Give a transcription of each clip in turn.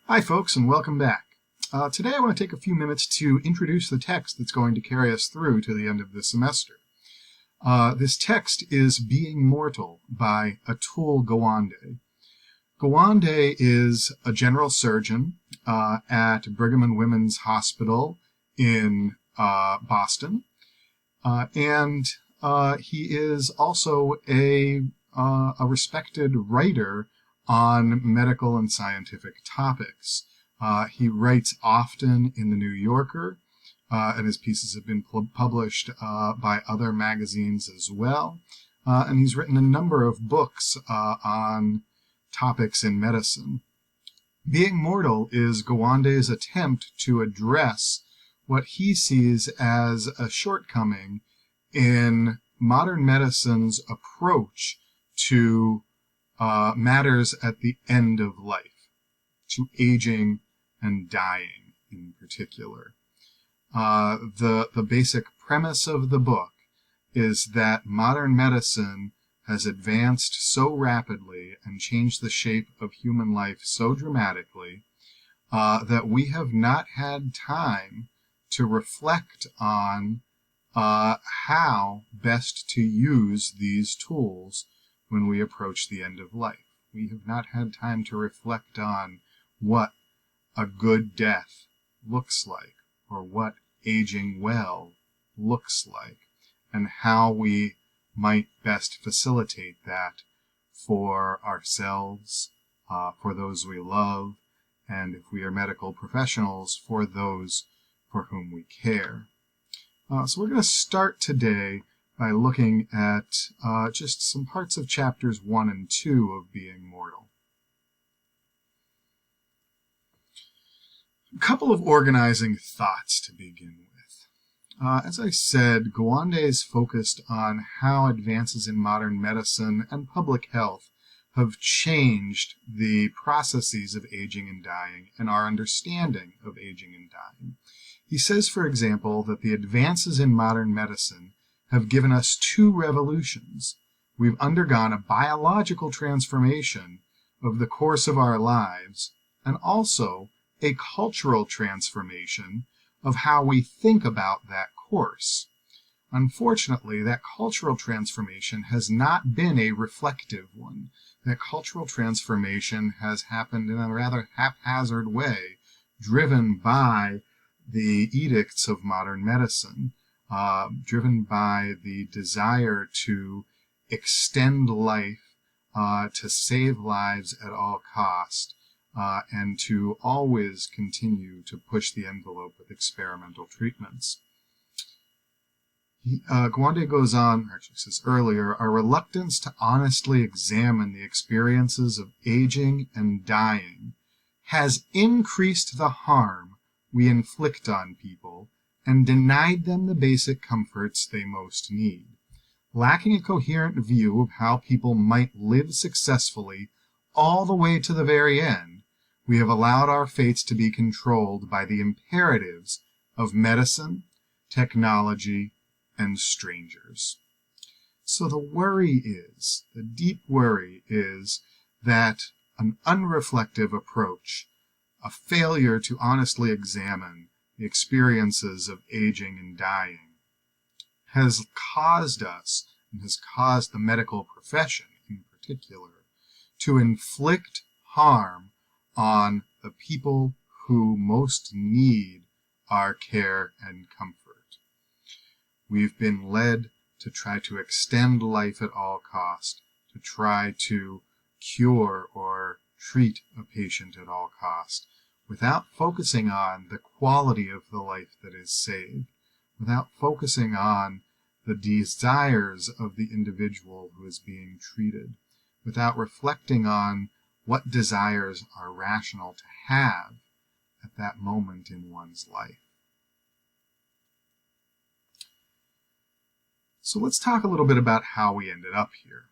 Hi folks, and welcome back. Today I want to take a few minutes to introduce the text that's going to carry us through to the end of this semester. This text is Being Mortal by Atul Gawande. Gawande is a general surgeon at Brigham and Women's Hospital in Boston, and he is also a respected writer on medical and scientific topics. He writes often in the New Yorker, and his pieces have been published by other magazines as well. And he's written a number of books on topics in medicine. Being Mortal is Gawande's attempt to address what he sees as a shortcoming in modern medicine's approach to matters at the end of life, to aging and dying in particular. The basic premise of the book is that modern medicine has advanced so rapidly and changed the shape of human life so dramatically that we have not had time to reflect on how best to use these tools when we approach the end of life. We have not had time to reflect on what a good death looks like, or what aging well looks like, and how we might best facilitate that for ourselves, for those we love, and if we are medical professionals, for those for whom we care. So we're going to start today by looking at just some parts of chapters 1 and 2 of Being Mortal. A couple of organizing thoughts to begin with. As I said, Gawande is focused on how advances in modern medicine and public health have changed the processes of aging and dying and our understanding of aging and dying. He says, for example, that the advances in modern medicine have given us two revolutions. We've undergone a biological transformation of the course of our lives, and also a cultural transformation of how we think about that course. Unfortunately, that cultural transformation has not been a reflective one. That cultural transformation has happened in a rather haphazard way, driven by the edicts of modern medicine, driven by the desire to extend life, to save lives at all cost, and to always continue to push the envelope with experimental treatments. Gawande goes on, actually says earlier, our reluctance to honestly examine the experiences of aging and dying has increased the harm we inflict on people and denied them the basic comforts they most need. Lacking a coherent view of how people might live successfully all the way to the very end, we have allowed our fates to be controlled by the imperatives of medicine, technology, and strangers. So the deep worry is that an unreflective approach, a failure to honestly examine the experiences of aging and dying, has caused us, and has caused the medical profession in particular, to inflict harm on the people who most need our care and comfort. We've been led to try to extend life at all cost, to try to cure or treat a patient at all cost, without focusing on the quality of the life that is saved, without focusing on the desires of the individual who is being treated, without reflecting on what desires are rational to have at that moment in one's life. So let's talk a little bit about how we ended up here.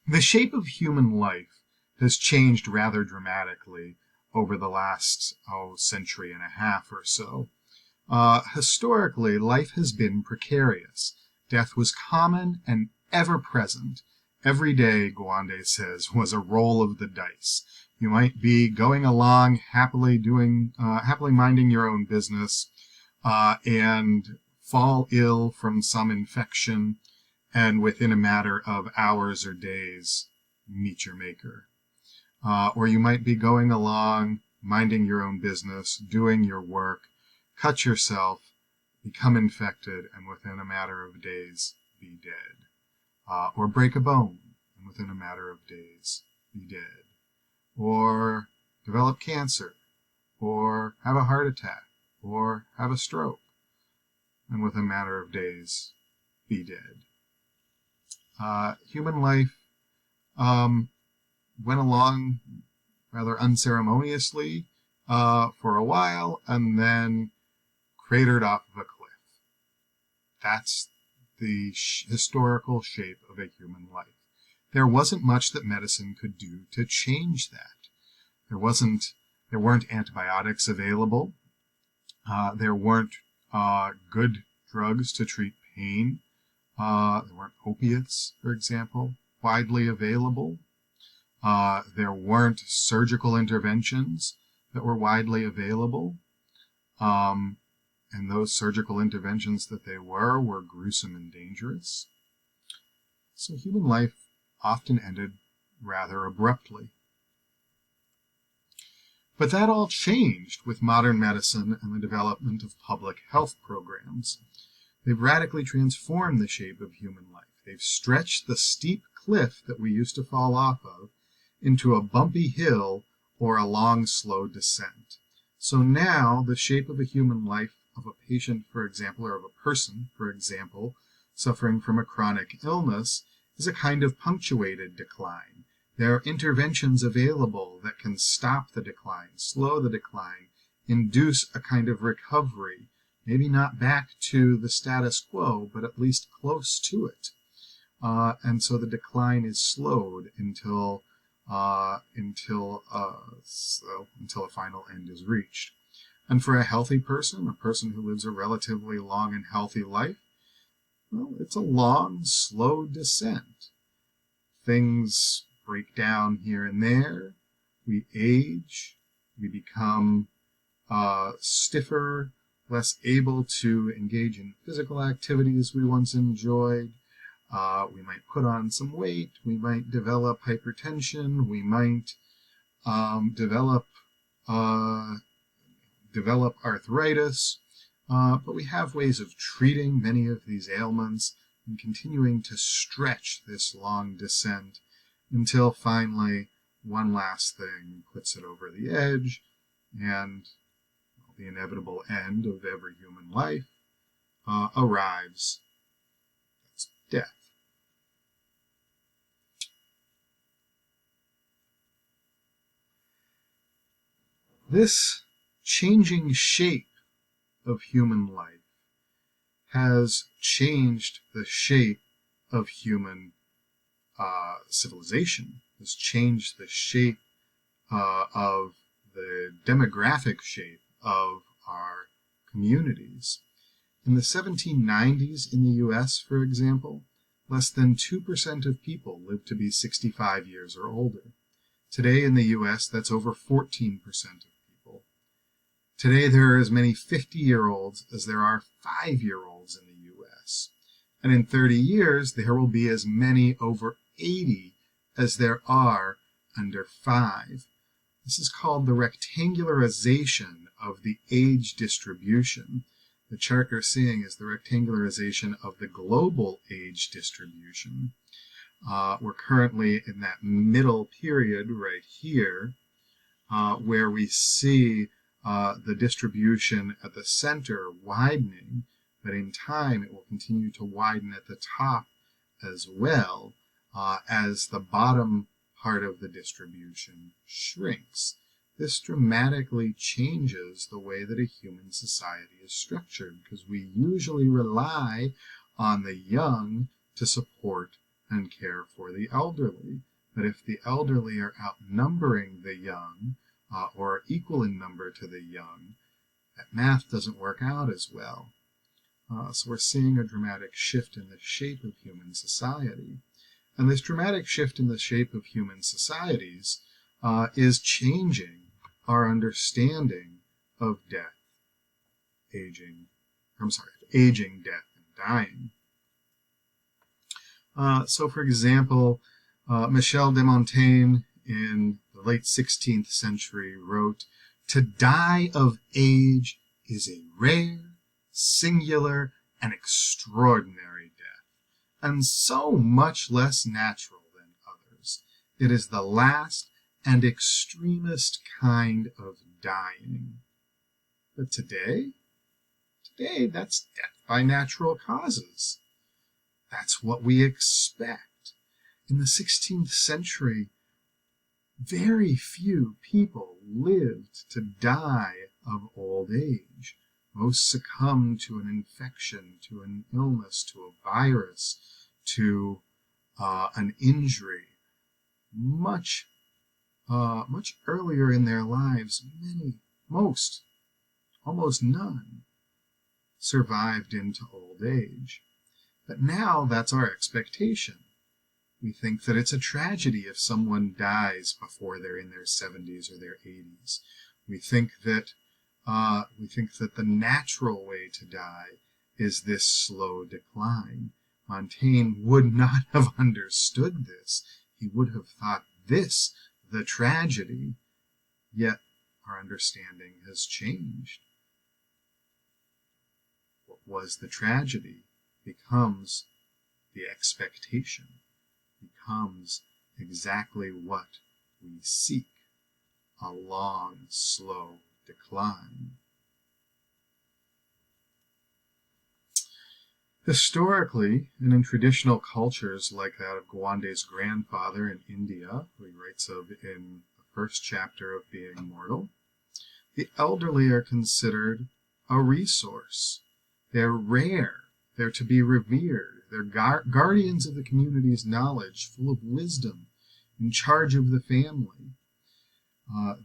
The shape of human life has changed rather dramatically over the last century and a half or so. Historically, life has been precarious. Death was common and ever present. Every day, Gawande says, was a roll of the dice. You might be going along happily minding your own business, and fall ill from some infection, and within a matter of hours or days, meet your maker. Or you might be going along, minding your own business, doing your work, cut yourself, become infected, and within a matter of days, be dead. Or break a bone, and within a matter of days, be dead. Or develop cancer, or have a heart attack, or have a stroke, and within a matter of days, be dead. Human life went along rather unceremoniously for a while, and then cratered off of a cliff. That's the historical shape of a human life. There wasn't much that medicine could do to change that. There weren't antibiotics available. There weren't good drugs to treat pain. There weren't opiates, for example, widely available. There weren't surgical interventions that were widely available. And those surgical interventions that they were gruesome and dangerous. So human life often ended rather abruptly. But that all changed with modern medicine and the development of public health programs. They've radically transformed the shape of human life. They've stretched the steep cliff that we used to fall off of into a bumpy hill or a long, slow descent. So now the shape of a human life of a patient, for example, or of a person, for example, suffering from a chronic illness is a kind of punctuated decline. There are interventions available that can stop the decline, slow the decline, induce a kind of recovery, maybe not back to the status quo, but at least close to it. And so the decline is slowed until a final end is reached. And for a healthy person, a person who lives a relatively long and healthy life, well, it's a long, slow descent. Things break down here and there. We age. We become stiffer, less able to engage in physical activities we once enjoyed. We might put on some weight. We might develop hypertension. We might develop arthritis. But we have ways of treating many of these ailments and continuing to stretch this long descent until finally one last thing puts it over the edge, and the inevitable end of every human life arrives. That's death. This changing shape of human life has changed the shape of human civilization, has changed the shape of the demographic shape of our communities. In the 1790s in the U.S., for example, less than 2% of people lived to be 65 years or older. Today in the U.S., that's over 14% of people. Today there are as many 50-year-olds as there are 5-year-olds in the U.S. And in 30 years, there will be as many over 80 as there are under 5. This is called the rectangularization of the age distribution. The chart you're seeing is the rectangularization of the global age distribution. We're currently in that middle period right here, where we see the distribution at the center widening, but in time it will continue to widen at the top as well, as the bottom part of the distribution shrinks. This dramatically changes the way that a human society is structured, because we usually rely on the young to support and care for the elderly. But if the elderly are outnumbering the young, or are equal in number to the young, that math doesn't work out as well. So we're seeing a dramatic shift in the shape of human society. And this dramatic shift in the shape of human societies is changing our understanding of death, aging, death, and dying. So, for example, Michel de Montaigne in the late 16th century wrote, "To die of age is a rare, singular, and extraordinary death, and so much less natural than others. It is the last and extremest kind of dying." But today that's death by natural causes. That's what we expect. In the 16th century, very few people lived to die of old age. Most succumbed to an infection, to an illness, to a virus, to an injury. Much earlier in their lives, almost none, survived into old age. But now that's our expectation. We think that it's a tragedy if someone dies before they're in their 70s or their 80s. We think that the natural way to die is this slow decline. Montaigne would not have understood this. He would have thought this the tragedy. Yet our understanding has changed. What was the tragedy becomes the expectation, becomes exactly what we seek, a long, slow decline. Historically, and in traditional cultures like that of Gwande's grandfather in India, who he writes of in the first chapter of Being Mortal, the elderly are considered a resource. They're rare. They're to be revered. They're guardians of the community's knowledge, full of wisdom, in charge of the family.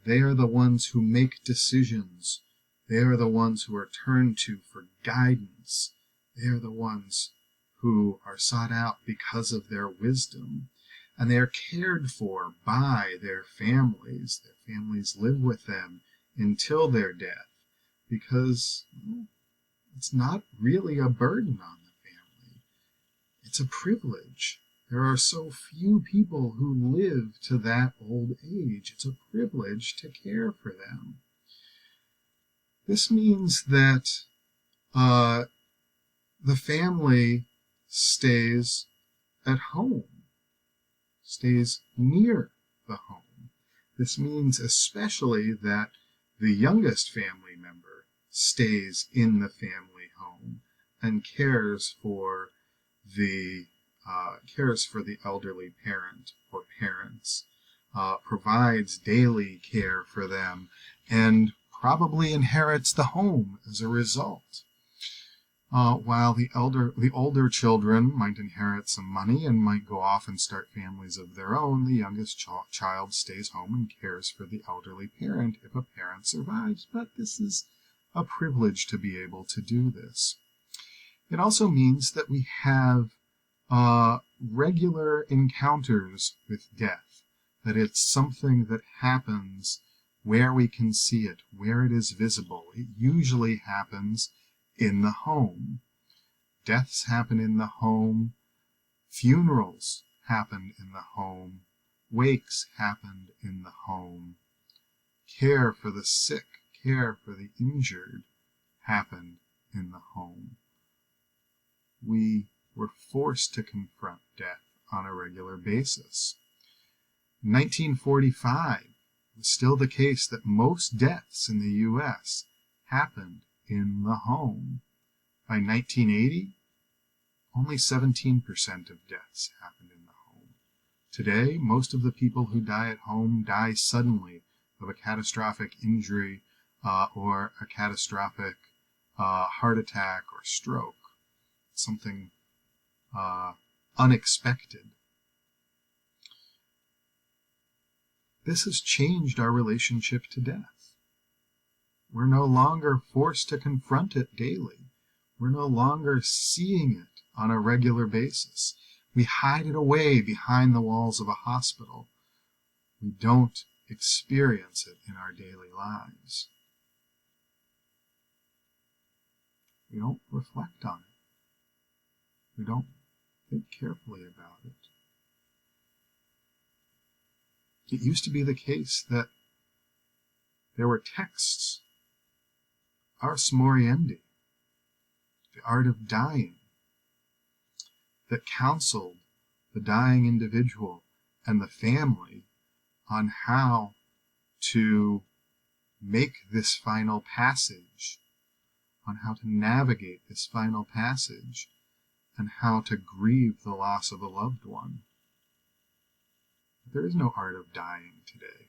They are the ones who make decisions. They are the ones who are turned to for guidance. They are the ones who are sought out because of their wisdom. And they are cared for by their families. Their families live with them until their death, because it's not really a burden on the family. It's a privilege. There are so few people who live to that old age. It's a privilege to care for them. This means that the family stays at home, stays near the home. This means especially that the youngest family member stays in the family home and cares for the elderly parent or parents, provides daily care for them, and probably inherits the home as a result. While the older children might inherit some money and might go off and start families of their own, the youngest child stays home and cares for the elderly parent if a parent survives. But this is a privilege to be able to do this. It also means that we have regular encounters with death, that it's something that happens where we can see it, where it is visible. It usually happens in the home. Deaths happen in the home. Funerals happened in the home. Wakes happened in the home. Care for the sick, care for the injured happened in the home. We were forced to confront death on a regular basis. In 1945, it was still the case that most deaths in the U.S. happened in the home. By 1980, only 17% of deaths happened in the home. Today, most of the people who die at home die suddenly of a catastrophic injury or a catastrophic heart attack or stroke, something unexpected. This has changed our relationship to death. We're no longer forced to confront it daily. We're no longer seeing it on a regular basis. We hide it away behind the walls of a hospital. We don't experience it in our daily lives. We don't reflect on it. We don't think carefully about it. It used to be the case that there were texts, Ars Moriendi, the art of dying, that counseled the dying individual and the family on how to make this final passage, on how to navigate this final passage, and how to grieve the loss of a loved one. But there is no art of dying today.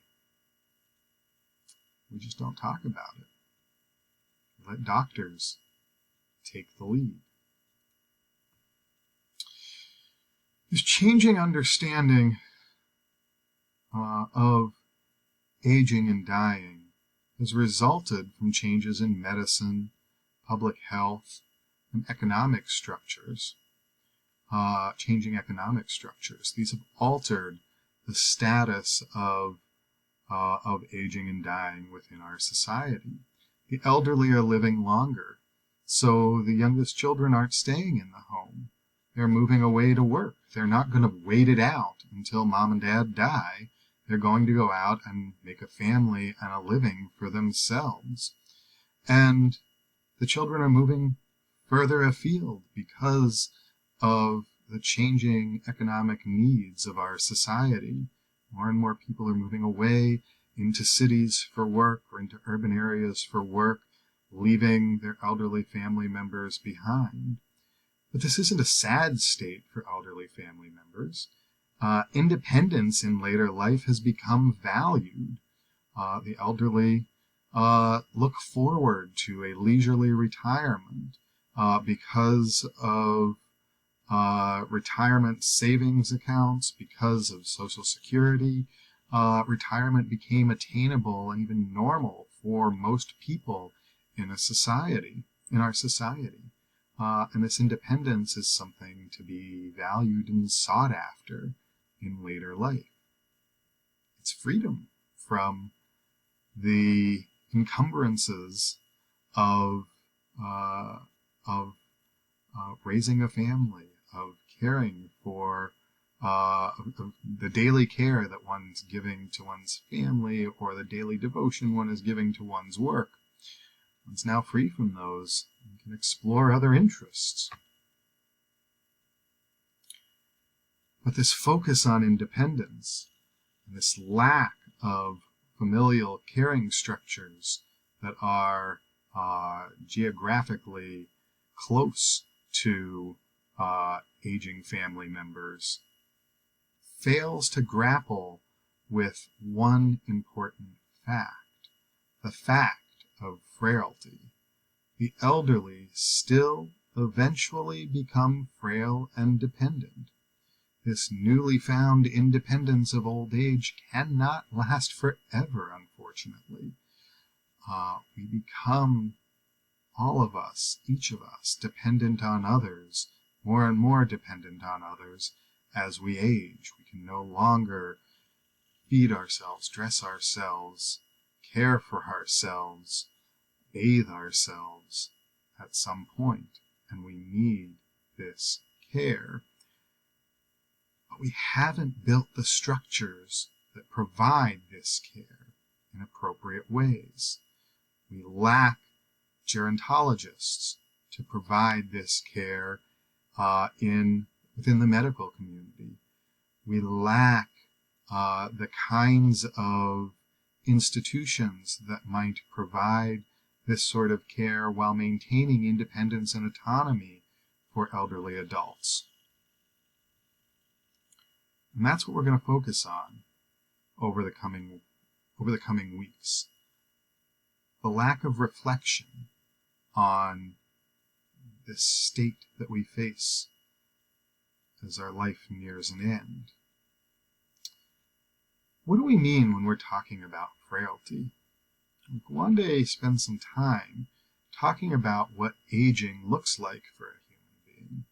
We just don't talk about it. We let doctors take the lead. This changing understanding of aging and dying has resulted from changes in medicine, public health, and economic structures, changing economic structures. These have altered the status of aging and dying within our society. The elderly are living longer, so the youngest children aren't staying in the home. They're moving away to work. They're not going to wait it out until mom and dad die. They're going to go out and make a family and a living for themselves. And the children are moving further afield because of the changing economic needs of our society. More and more people are moving away into cities for work or into urban areas for work, leaving their elderly family members behind. But this isn't a sad state for elderly family members. Independence in later life has become valued. The elderly look forward to a leisurely retirement because of retirement savings accounts, because of Social Security. Retirement became attainable and even normal for most people in our society. And this independence is something to be valued and sought after in later life. It's freedom from the encumbrances of raising a family, of caring for the daily care that one's giving to one's family, or the daily devotion one is giving to one's work. One's now free from those and can explore other interests. But this focus on independence, and this lack of familial caring structures that are geographically close to aging family members, fails to grapple with one important fact, the fact of frailty. The elderly still eventually become frail and dependent. This newly found independence of old age cannot last forever, unfortunately. We become, all of us, each of us, dependent on others, more and more dependent on others as we age. We can no longer feed ourselves, dress ourselves, care for ourselves, bathe ourselves at some point, and we need this care. But we haven't built the structures that provide this care in appropriate ways. We lack gerontologists to provide this care within the medical community. We lack the kinds of institutions that might provide this sort of care while maintaining independence and autonomy for elderly adults. And that's what we're going to focus on over the coming weeks. The lack of reflection on this state that we face as our life nears an end. What do we mean when we're talking about frailty? One day spend some time talking about what aging looks like for a human being.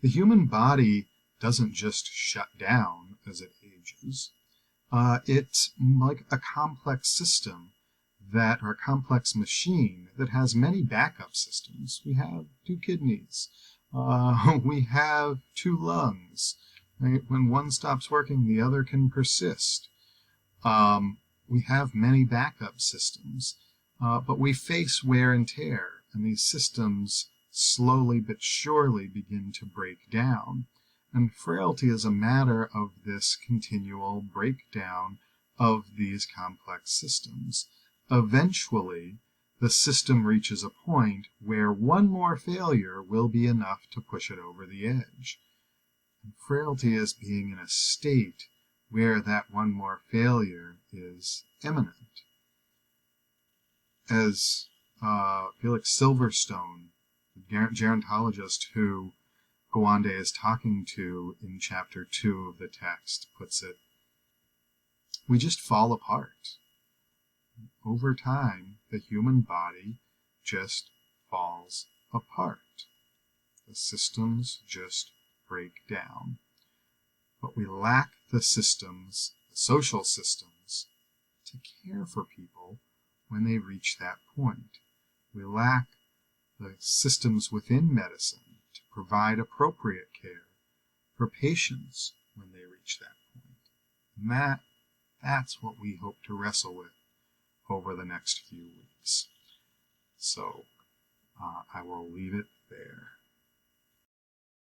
The human body doesn't just shut down as it ages. It's like a complex system or a complex machine that has many backup systems. We have 2 kidneys. We have 2 lungs. Right? When one stops working, the other can persist. We have many backup systems, but we face wear and tear, and these systems slowly but surely begin to break down. And frailty is a matter of this continual breakdown of these complex systems. Eventually, the system reaches a point where one more failure will be enough to push it over the edge. And frailty is being in a state where that one more failure is imminent. As Felix Silverstone, the gerontologist who Gowande is talking to in chapter 2 of the text, puts it, we just fall apart. Over time, the human body just falls apart. The systems just break down. But we lack the systems, the social systems, to care for people when they reach that point. We lack the systems within medicine to provide appropriate care for patients when they reach that point. And that's what we hope to wrestle with over the next few weeks. So I will leave it there.